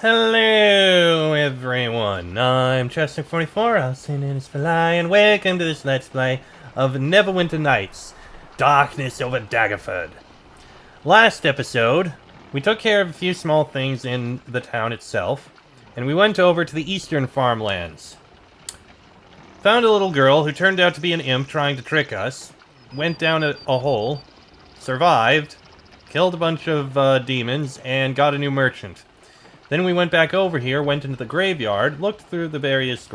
Hello everyone, I'm Chester44, also known as Fly, and welcome to this Let's Play of Neverwinter Nights, Darkness over Daggerford. Last episode, we took care of a few small things in the town itself, and we went over to the eastern farmlands. Found a little girl who turned out to be an imp trying to trick us, went down a hole, survived, killed a bunch of demons, and got a new merchant. Then we went back over here, went into the graveyard, looked through the various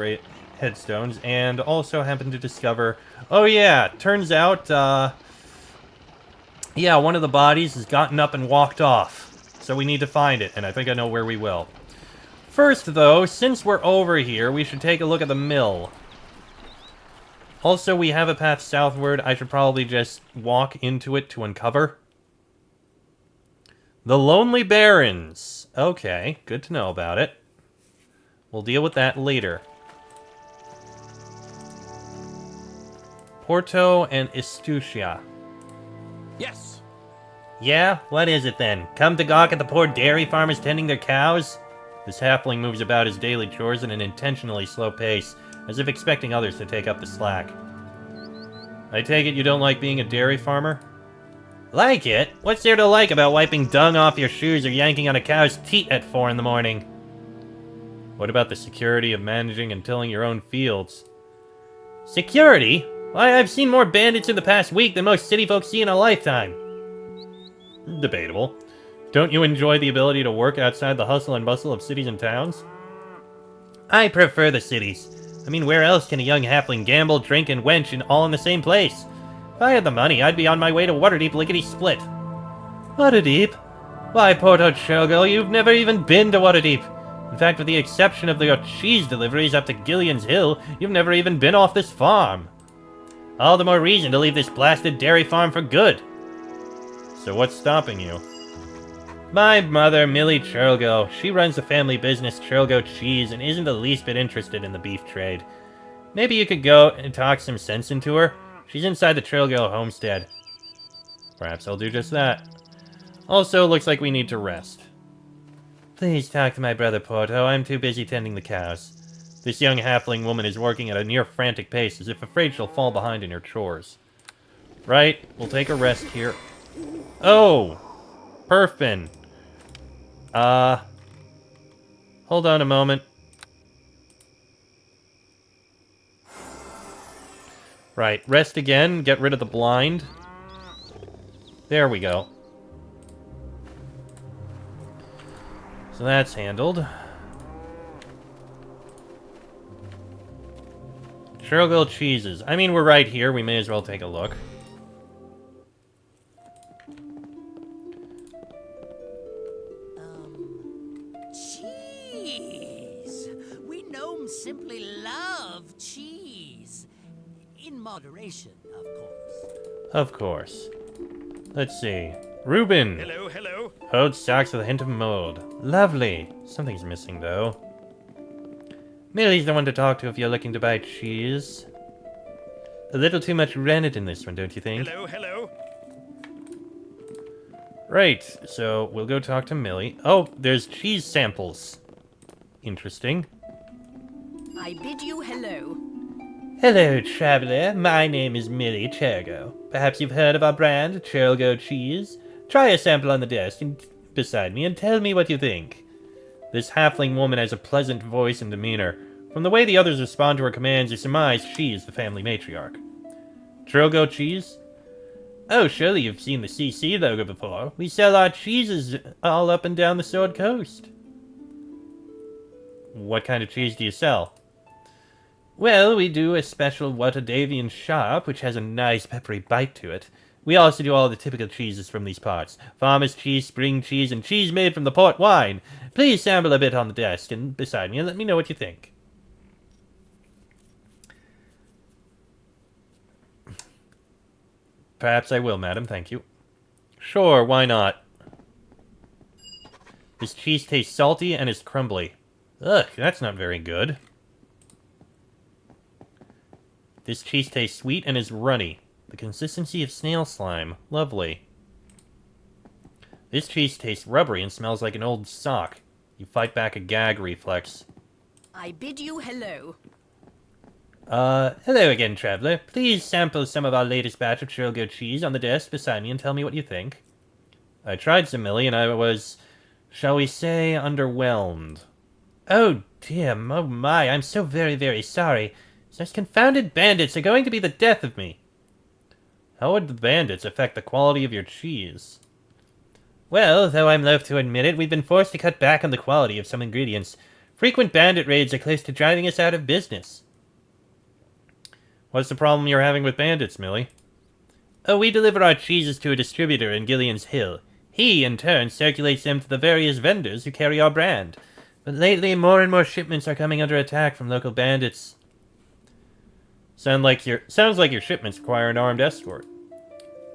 headstones, and also happened to discover... Oh yeah, turns out, yeah, one of the bodies has gotten up and walked off. So we need to find it, and I think I know where we will. First, though, since we're over here, we should take a look at the mill. Also, we have a path southward. I should probably just walk into it to uncover. The Lonely Barrens. Okay, good to know about it. We'll deal with that later. Porto and Istutia. Yes. Yeah? What is it then? Come to gawk at the poor dairy farmers tending their cows? This halfling moves about his daily chores at an intentionally slow pace, as if expecting others to take up the slack. I take it you don't like being a dairy farmer? Like it? What's there to like about wiping dung off your shoes or yanking on a cow's teat at 4 in the morning? What about the security of managing and tilling your own fields? Security? Why, I've seen more bandits in the past week than most city folks see in a lifetime. Debatable. Don't you enjoy the ability to work outside the hustle and bustle of cities and towns? I prefer the cities. I mean, where else can a young halfling gamble, drink, and wench all in the same place? If I had the money, I'd be on my way to Waterdeep lickety-split. Waterdeep? Why, Porto Chogo, you've never even been to Waterdeep. In fact, with the exception of your cheese deliveries up to Gillian's Hill, you've never even been off this farm. All the more reason to leave this blasted dairy farm for good. So what's stopping you? My mother, Millie Churlgo. She runs the family business Churlgo Cheese and isn't the least bit interested in the beef trade. Maybe you could go and talk some sense into her. She's inside the Trailgill homestead. Perhaps I'll do just that. Also, looks like we need to rest. Please talk to my brother Porto. I'm too busy tending the cows. This young halfling woman is working at a near-frantic pace, as if afraid she'll fall behind in her chores. Right, we'll take a rest here. Oh! Perfin. Hold on a moment. Right, rest again, get rid of the blind. There we go. So that's handled. Cherylville cheeses. I mean, we're right here, we may as well take a look. Cheese! We gnomes simply love cheese. In moderation, of course. Of course. Let's see. Reuben! Hello, hello. Old socks with a hint of mold. Lovely. Something's missing, though. Millie's the one to talk to if you're looking to buy cheese. A little too much rennet in this one, don't you think? Hello, hello. Right, so we'll go talk to Millie. Oh, there's cheese samples. Interesting. I bid you hello. Hello, traveler. My name is Millie Chergo. Perhaps you've heard of our brand, Chergo Cheese? Try a sample on the desk beside me and tell me what you think. This halfling woman has a pleasant voice and demeanor. From the way the others respond to her commands, you surmise she is the family matriarch. Chergo Cheese? Oh, surely you've seen the CC logo before. We sell our cheeses all up and down the Sword Coast. What kind of cheese do you sell? Well, we do a special Waterdavian Sharp, which has a nice peppery bite to it. We also do all the typical cheeses from these parts. Farmer's cheese, spring cheese, and cheese made from the port wine. Please sample a bit on the desk and beside me and let me know what you think. Perhaps I will, madam, thank you. Sure, why not? This cheese tastes salty and is crumbly. Ugh, that's not very good. This cheese tastes sweet and is runny. The consistency of snail slime. Lovely. This cheese tastes rubbery and smells like an old sock. You fight back a gag reflex. I bid you hello. Hello again, traveler. Please sample some of our latest batch of churro cheese on the desk beside me and tell me what you think. I tried some, Millie, and I was, shall we say, underwhelmed. Oh dear, oh my, I'm so very, very sorry. Those confounded bandits are going to be the death of me. How would the bandits affect the quality of your cheese? Well, though I'm loath to admit it, we've been forced to cut back on the quality of some ingredients. Frequent bandit raids are close to driving us out of business. What's the problem you're having with bandits, Millie? Oh, we deliver our cheeses to a distributor in Gillian's Hill. He, in turn, circulates them to the various vendors who carry our brand. But lately, more and more shipments are coming under attack from local bandits. Sounds like your shipments require an armed escort.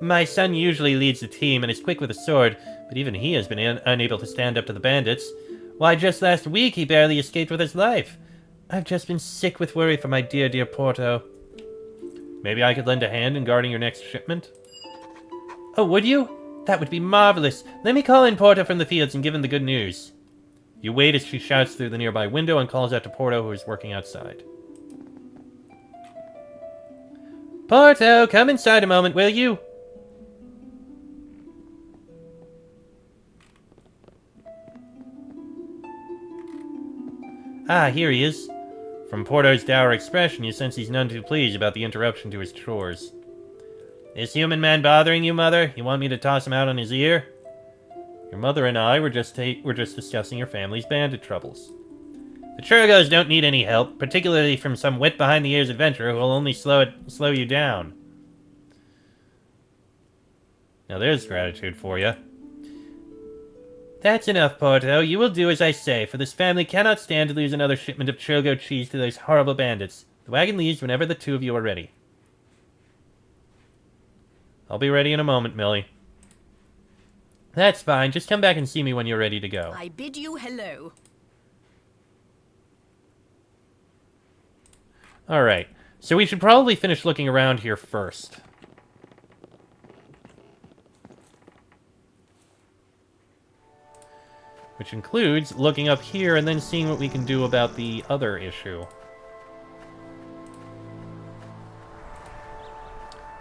My son usually leads the team and is quick with a sword, but even he has been unable to stand up to the bandits. Why, just last week he barely escaped with his life. I've just been sick with worry for my dear, dear Porto. Maybe I could lend a hand in guarding your next shipment? Oh, would you? That would be marvelous. Let me call in Porto from the fields and give him the good news. You wait as she shouts through the nearby window and calls out to Porto, who is working outside. Porto, come inside a moment, will you? Ah, here he is. From Porto's dour expression, you sense he's none too pleased about the interruption to his chores. This human man bothering you, Mother? You want me to toss him out on his ear? Your mother and I were just discussing your family's bandit troubles. The Churgos don't need any help, particularly from some wet-behind-the-ears adventurer who will only slow you down. Now there's gratitude for you. That's enough, Porto. You will do as I say, for this family cannot stand to lose another shipment of Churgo cheese to those horrible bandits. The wagon leaves whenever the two of you are ready. I'll be ready in a moment, Millie. That's fine. Just come back and see me when you're ready to go. I bid you hello. Alright, so we should probably finish looking around here first. Which includes looking up here and then seeing what we can do about the other issue.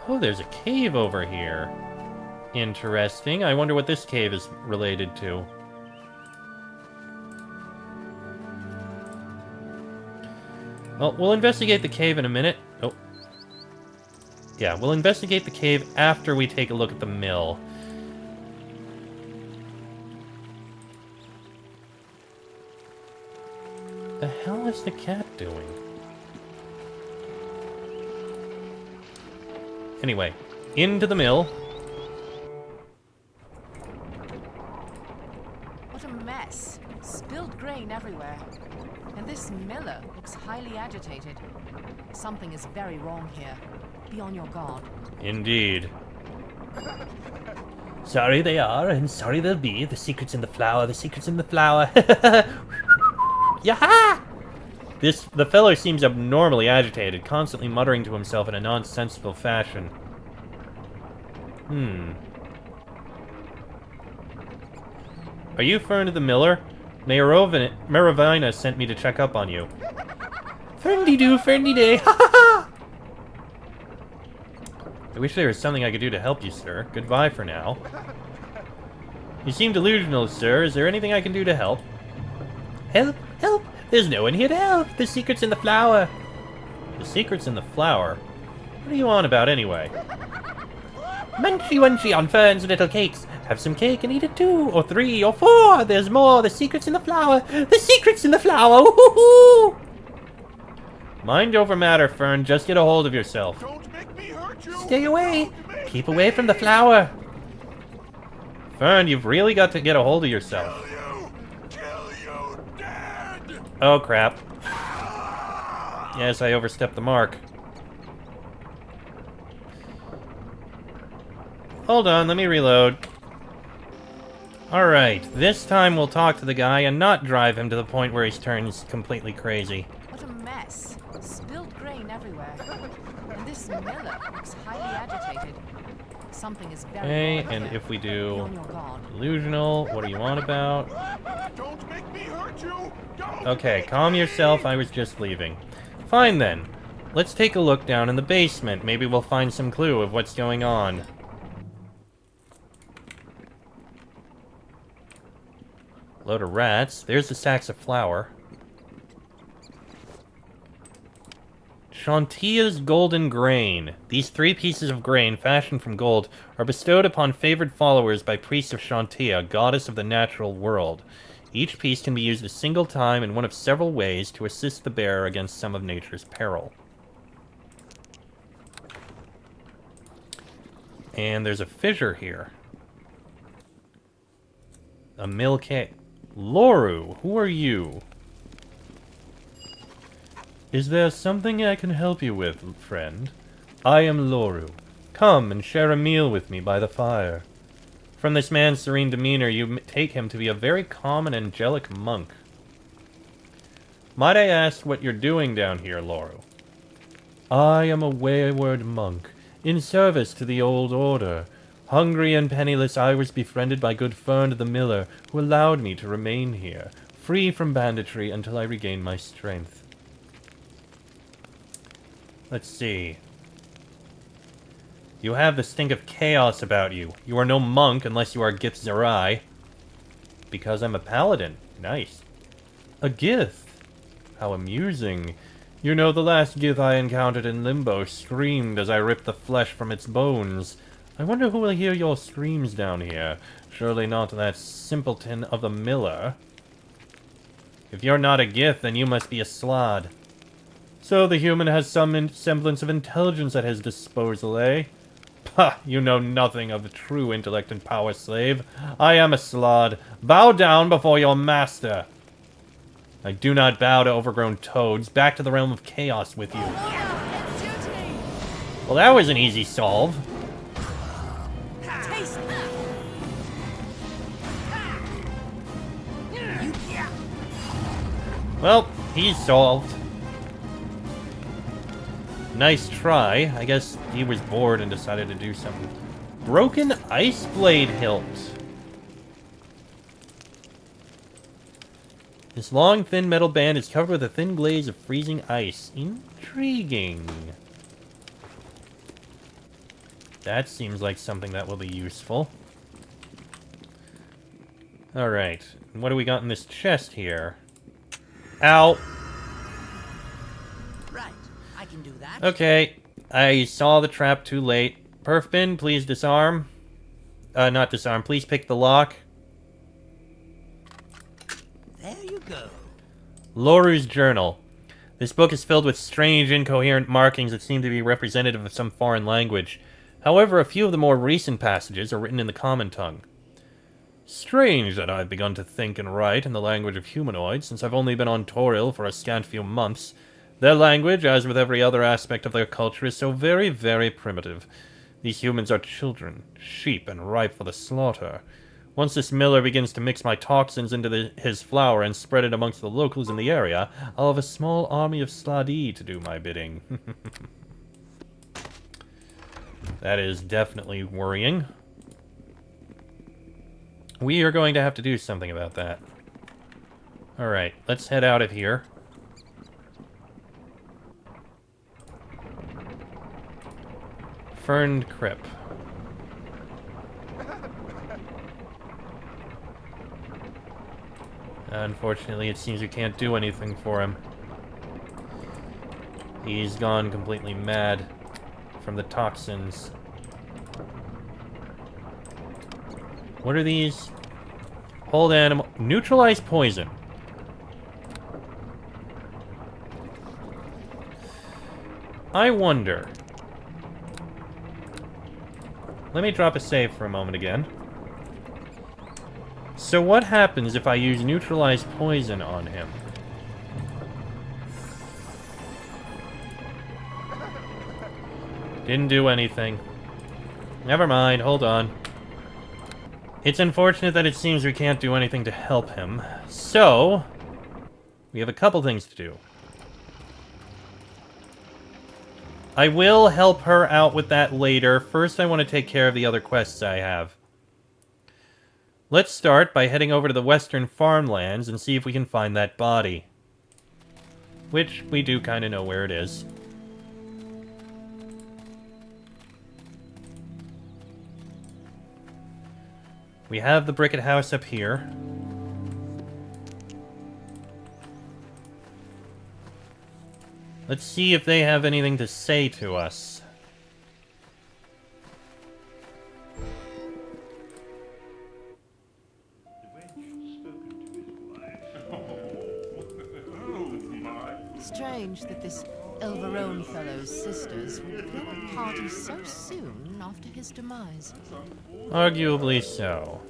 Oh, there's a cave over here. Interesting. I wonder what this cave is related to. Well, we'll investigate the cave in a minute. Oh. Yeah, we'll investigate the cave after we take a look at the mill. The hell is the cat doing? Anyway, into the mill. What a mess. Spilled grain everywhere. And this miller looks highly agitated. Something is very wrong here. Be on your guard. Indeed. Sorry they are, and sorry they'll be. The secret's in the flour, the secret's in the flour. Yaha! The fellow seems abnormally agitated, constantly muttering to himself in a nonsensical fashion. Are you Fern the Miller? Maravina sent me to check up on you. Ferny-doo, ferny-day, ha ha ha! I wish there was something I could do to help you, sir. Goodbye for now. You seem delusional, sir. Is there anything I can do to help? Help! Help! There's no one here to help! The secret's in the flour! The secret's in the flour? What are you on about, anyway? Munchy wunchy on Fern's little cakes! Have some cake and eat it 2, or 3, or 4! There's more! The secret's in the flour! The secret's in the flour! Woohoo! Mind over matter, Fern. Just get a hold of yourself. Don't make me hurt you. Stay away! Keep away from the flour! Fern, you've really got to get a hold of yourself. Kill you dead. Oh, crap. Yes, I overstepped the mark. Hold on, let me reload. Alright, this time we'll talk to the guy and not drive him to the point where he turns completely crazy. What a mess. Spilled grain everywhere. And this miller looks highly agitated. Something is very Okay, wrong and here. if we Be do on your guard. delusional, what do you want about? Don't make me hurt you! Don't Okay, make calm me! yourself, I was just leaving. Fine then. Let's take a look down in the basement. Maybe we'll find some clue of what's going on. Load of rats. There's the sacks of flour. Shantia's golden grain. These 3 pieces of grain, fashioned from gold, are bestowed upon favored followers by priests of Shantia, goddess of the natural world. Each piece can be used a single time in one of several ways to assist the bearer against some of nature's peril. And there's a fissure here. A mill cave. Loru, who are you? Is there something I can help you with, friend? I am Loru. Come and share a meal with me by the fire. From this man's serene demeanor, you take him to be a very calm and angelic monk. Might I ask what you're doing down here, Loru? I am a wayward monk, in service to the old order. Hungry and penniless, I was befriended by good Fern the Miller, who allowed me to remain here, free from banditry until I regain my strength. Let's see. You have the stink of chaos about you. You are no monk unless you are Gith Zerai. Because I'm a paladin. Nice. A Gith. How amusing. You know, the last Gith I encountered in Limbo screamed as I ripped the flesh from its bones. I wonder who will hear your screams down here. Surely not that simpleton of the Miller. If you're not a Gith, then you must be a Slod. So the human has some semblance of intelligence at his disposal, eh? Pah, you know nothing of the true intellect and power, slave. I am a Slod. Bow down before your master. I do not bow to overgrown toads. Back to the realm of chaos with you. Well, that was an easy solve. Taste Well, he's solved. Nice try. I guess he was bored and decided to do something. Broken ice blade hilt. This long, thin metal band is covered with a thin glaze of freezing ice. Intriguing. That seems like something that will be useful. Alright. What do we got in this chest here? Ow! Right, I can do that. Okay. I saw the trap too late. Perfbin, please disarm. Not disarm. Please pick the lock. There you go. Loru's Journal. This book is filled with strange, incoherent markings that seem to be representative of some foreign language. However, a few of the more recent passages are written in the common tongue. Strange that I've begun to think and write in the language of humanoids, since I've only been on Toril for a scant few months. Their language, as with every other aspect of their culture, is so very, very primitive. These humans are children, sheep, and ripe for the slaughter. Once this miller begins to mix my toxins into his flour and spread it amongst the locals in the area, I'll have a small army of Sladi to do my bidding. That is definitely worrying. We are going to have to do something about that. Alright, let's head out of here. Ferned Crip. Unfortunately, it seems we can't do anything for him. He's gone completely mad from the toxins. What are these? Hold animal. Neutralize poison. I wonder. Let me drop a save for a moment again. So what happens if I use neutralize poison on him? Didn't do anything. Never mind, hold on. It's unfortunate that it seems we can't do anything to help him. So, we have a couple things to do. I will help her out with that later. First, I want to take care of the other quests I have. Let's start by heading over to the western farmlands and see if we can find that body. Which, we do kind of know where it is. We have the bricket house up here. Let's see if they have anything to say to us. Strange that this Elverone fellow's sisters would throw a party so soon after his demise. Arguably so.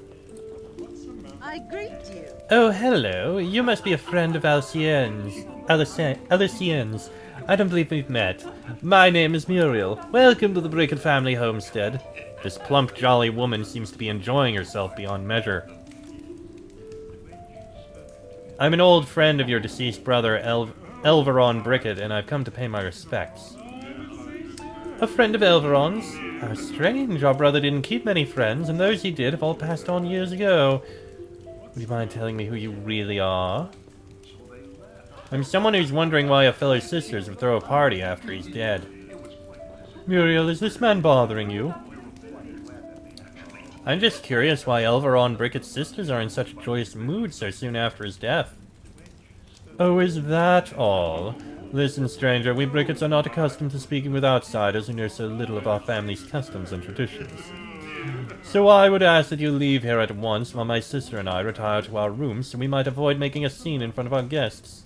I greet you. Oh, hello. You must be a friend of Alcien's. Alcien's. I don't believe we've met. My name is Muriel. Welcome to the Bricket family homestead. This plump, jolly woman seems to be enjoying herself beyond measure. I'm an old friend of your deceased brother, Elveron Bricket, and I've come to pay my respects. A friend of Elveron's? How strange. Our brother didn't keep many friends, and those he did have all passed on years ago. Would you mind telling me who you really are? I'm someone who's wondering why a fellow sisters would throw a party after he's dead. Muriel, is this man bothering you? I'm just curious why Elveron Bricket's sisters are in such a joyous mood so soon after his death. Oh, is that all? Listen, stranger, we Brickets are not accustomed to speaking with outsiders who know so little of our family's customs and traditions. So I would ask that you leave here at once while my sister and I retire to our rooms so we might avoid making a scene in front of our guests.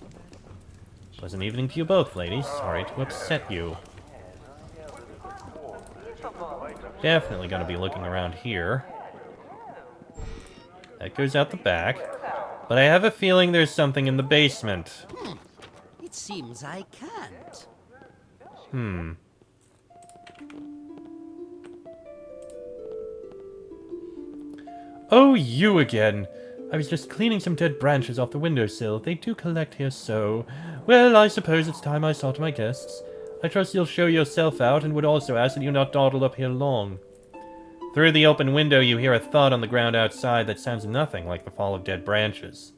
Pleasant evening to you both, ladies. Sorry to upset you. Definitely gonna be looking around here. That goes out the back. But I have a feeling there's something in the basement. It seems I can't. Oh, you again! I was just cleaning some dead branches off the windowsill. They do collect here so. Well, I suppose it's time I saw to my guests. I trust you'll show yourself out, and would also ask that you not dawdle up here long. Through the open window, you hear a thud on the ground outside that sounds nothing like the fall of dead branches.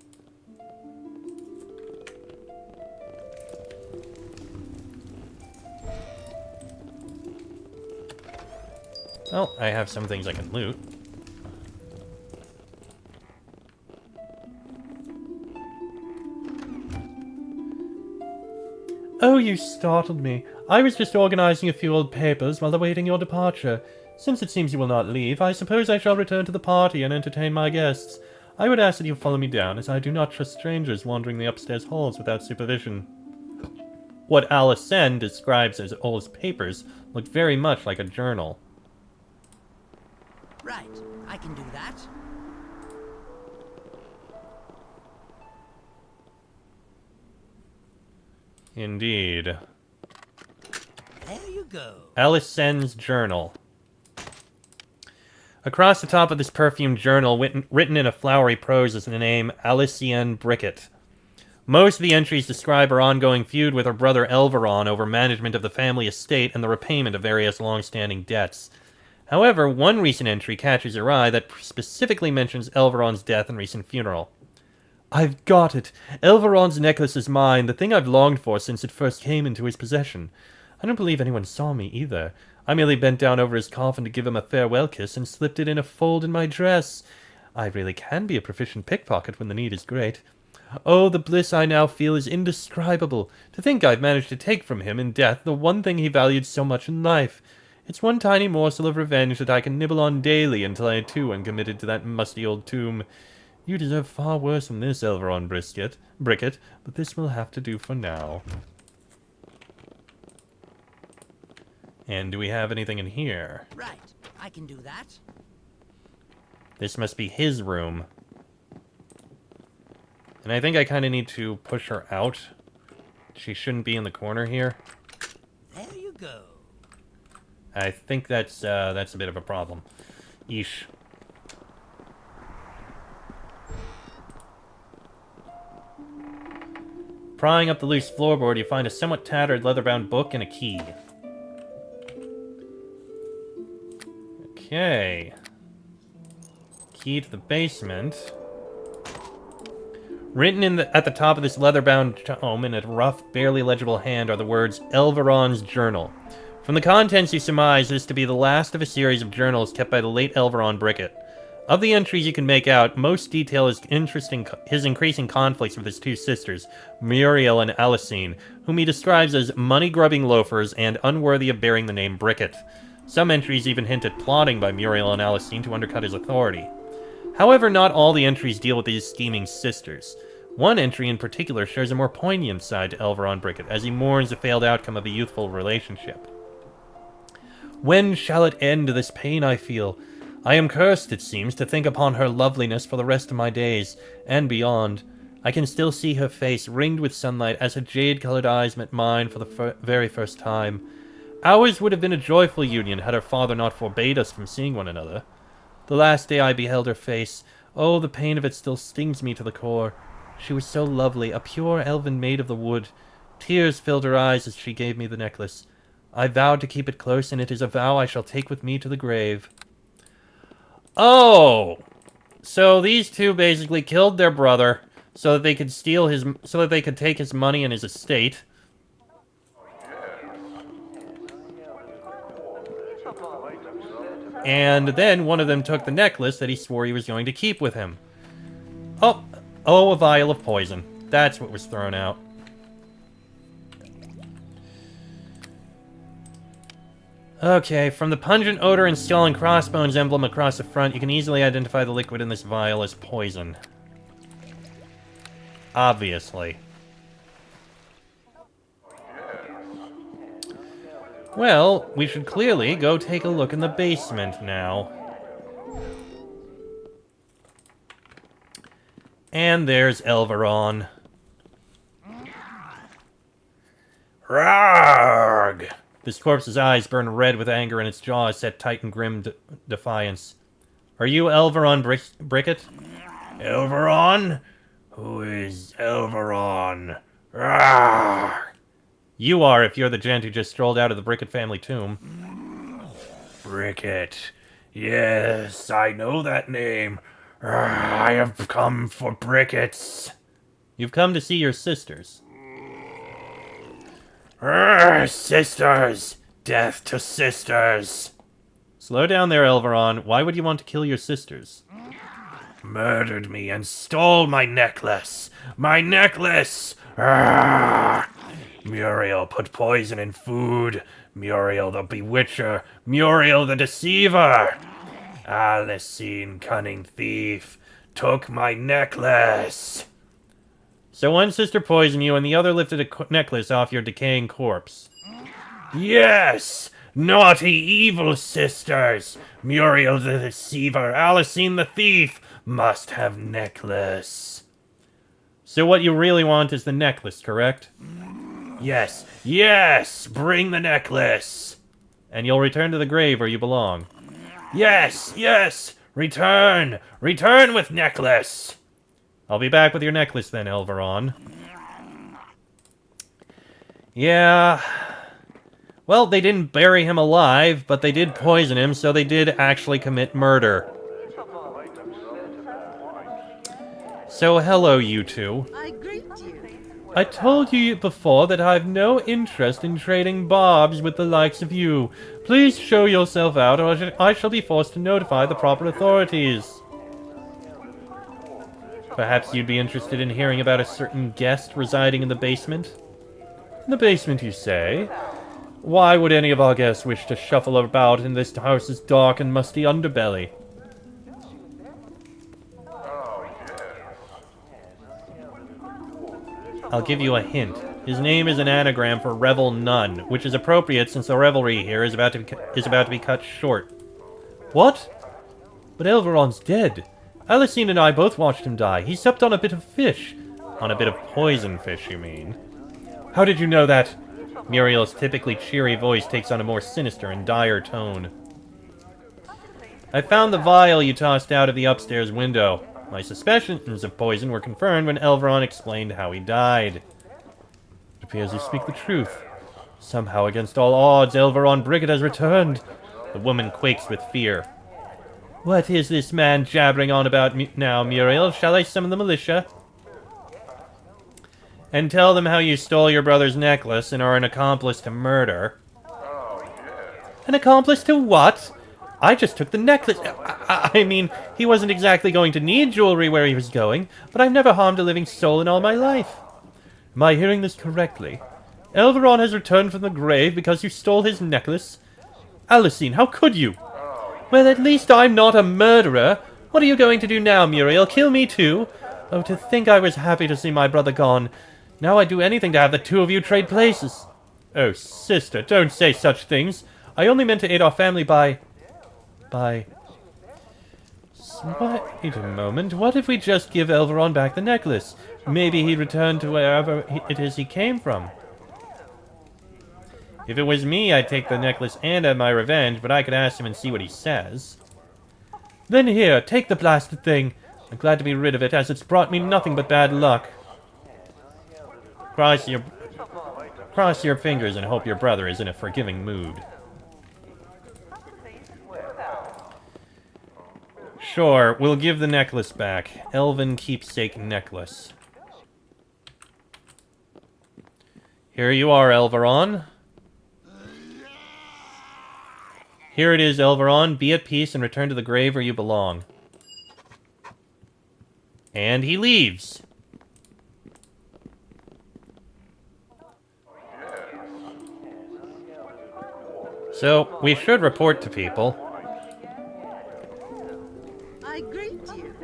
Well, I have some things I can loot. Oh, you startled me. I was just organizing a few old papers while awaiting your departure. Since it seems you will not leave, I suppose I shall return to the party and entertain my guests. I would ask that you follow me down, as I do not trust strangers wandering the upstairs halls without supervision. What Alicent describes as all his papers look very much like a journal. Right, I can do that. Indeed. There you go. Alicent's journal. Across the top of this perfumed journal, written in a flowery prose, is the name Alicent Bricket. Most of the entries describe her ongoing feud with her brother Elveron over management of the family estate and the repayment of various long-standing debts. However, one recent entry catches your eye that specifically mentions Elveron's death and recent funeral. I've got it! Elveron's necklace is mine, the thing I've longed for since it first came into his possession. I don't believe anyone saw me, either. I merely bent down over his coffin to give him a farewell kiss and slipped it in a fold in my dress. I really can be a proficient pickpocket when the need is great. Oh, the bliss I now feel is indescribable. To think I've managed to take from him in death the one thing he valued so much in life. It's one tiny morsel of revenge that I can nibble on daily until I too am committed to that musty old tomb. You deserve far worse than this, Elveron Bricket, but this will have to do for now. And do we have anything in here? Right, I can do that. This must be his room. And I think I kind of need to push her out. She shouldn't be in the corner here. There you go. I think that's a bit of a problem. Eesh. Prying up the loose floorboard, you find a somewhat tattered leather-bound book and a key. Okay. Key to the basement. Written at the top of this leather-bound tome in a rough, barely legible hand are the words Elveron's Journal. From the contents you surmise this to be the last of a series of journals kept by the late Elveron Bricket. Of the entries you can make out, most detail his increasing conflicts with his two sisters, Muriel and Alicine, whom he describes as money-grubbing loafers and unworthy of bearing the name Bricket. Some entries even hint at plotting by Muriel and Alicine to undercut his authority. However, not all the entries deal with these scheming sisters. One entry in particular shares a more poignant side to Elveron Bricket, as he mourns the failed outcome of a youthful relationship. When shall it end, this pain I feel? I am cursed, it seems, to think upon her loveliness for the rest of my days, and beyond. I can still see her face ringed with sunlight as her jade-colored eyes met mine for the very first time. Ours would have been a joyful union had her father not forbade us from seeing one another. The last day I beheld her face, oh, the pain of it still stings me to the core. She was so lovely, a pure elven maid of the wood. Tears filled her eyes as she gave me the necklace. I vowed to keep it close, and it is a vow I shall take with me to the grave. Oh! So these two basically killed their brother so that they could take his money and his estate. And then one of them took the necklace that he swore he was going to keep with him. Oh, a vial of poison. That's what was thrown out. Okay, from the pungent odor and skull and crossbones emblem across the front, you can easily identify the liquid in this vial as poison. Obviously. Well, we should clearly go take a look in the basement now. And there's Elveron. Rargh! This corpse's eyes burn red with anger and its jaws set tight in grim defiance. Are you Elveron Bricket? Elveron? Who is Elveron? Rargh! You are, if you're the gent who just strolled out of the Bricket family tomb. Bricket. Yes, I know that name. I have come for Brickets. You've come to see your sisters. Sisters! Death to sisters! Slow down there, Elveron. Why would you want to kill your sisters? Murdered me and stole my necklace! My necklace! Muriel put poison in food. Muriel the bewitcher. Muriel the deceiver. Alicine, cunning thief, took my necklace. So one sister poisoned you and the other lifted a necklace off your decaying corpse. Yes! Naughty, evil sisters! Muriel the deceiver, Alicine the thief, must have necklace. So what you really want is the necklace, correct? Yes, yes! Bring the necklace! And you'll return to the grave where you belong. Yes, yes! Return! Return with necklace! I'll be back with your necklace then, Elveron. Yeah. Well, they didn't bury him alive, but they did poison him, so they did actually commit murder. So, hello, you two. I greet you. I told you before that I've no interest in trading barbs with the likes of you. Please show yourself out, or I shall be forced to notify the proper authorities. Perhaps you'd be interested in hearing about a certain guest residing in the basement? In the basement, you say? Why would any of our guests wish to shuffle about in this house's dark and musty underbelly? I'll give you a hint. His name is an anagram for Revel None, which is appropriate since the revelry here is about to be cut short. What? But Elveron's dead. Alicine and I both watched him die. He supped on a bit of fish. On a bit of poison fish, you mean? How did you know that? Muriel's typically cheery voice takes on a more sinister and dire tone. I found the vial you tossed out of the upstairs window. My suspicions of poison were confirmed when Elveron explained how he died. It appears you speak the truth. Somehow, against all odds, Elveron Bricket has returned. The woman quakes with fear. What is this man jabbering on about now, Muriel? Shall I summon the militia? And tell them how you stole your brother's necklace and are an accomplice to murder. An accomplice to what? I just took the necklace. I mean, he wasn't exactly going to need jewelry where he was going, but I've never harmed a living soul in all my life. Am I hearing this correctly? Elveron has returned from the grave because you stole his necklace? Alicine, how could you? Well, at least I'm not a murderer. What are you going to do now, Muriel? Kill me too? Oh, to think I was happy to see my brother gone. Now I'd do anything to have the two of you trade places. Oh, sister, don't say such things. I only meant to aid our family by... Wait a moment. What if we just give Elveron back the necklace? Maybe he'd return to wherever it is he came from. If it was me, I'd take the necklace and have my revenge, but I could ask him and see what he says. Then here, take the blasted thing. I'm glad to be rid of it, as it's brought me nothing but bad luck. Cross your fingers and hope your brother is in a forgiving mood. Sure, we'll give the necklace back. Elven keepsake necklace. Here you are, Elveron. Here it is, Elveron. Be at peace and return to the grave where you belong. And he leaves. So, we should report to people. I greet you.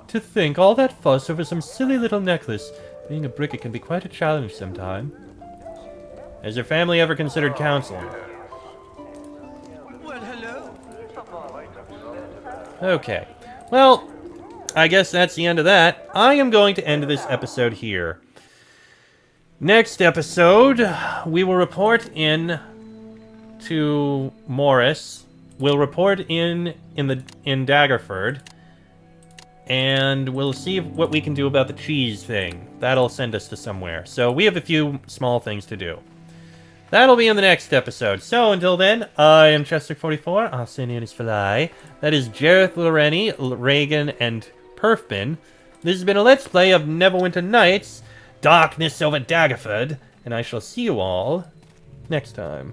To think, all that fuss over some silly little necklace. Being a brick, it can be quite a challenge sometime. Has your family ever considered counseling? Well, hello. Okay. Well, I guess that's the end of that. I am going to end this episode here. Next episode, we will report in to Morris. We'll report in Daggerford. And we'll see what we can do about the cheese thing. That'll send us to somewhere. So we have a few small things to do. That'll be in the next episode. So until then, I am Chester44. Arsenian Fly. That is Jareth, Loreni, Reagan, and Perfbin. This has been a Let's Play of Neverwinter Nights, Darkness over Daggerford, and I shall see you all next time.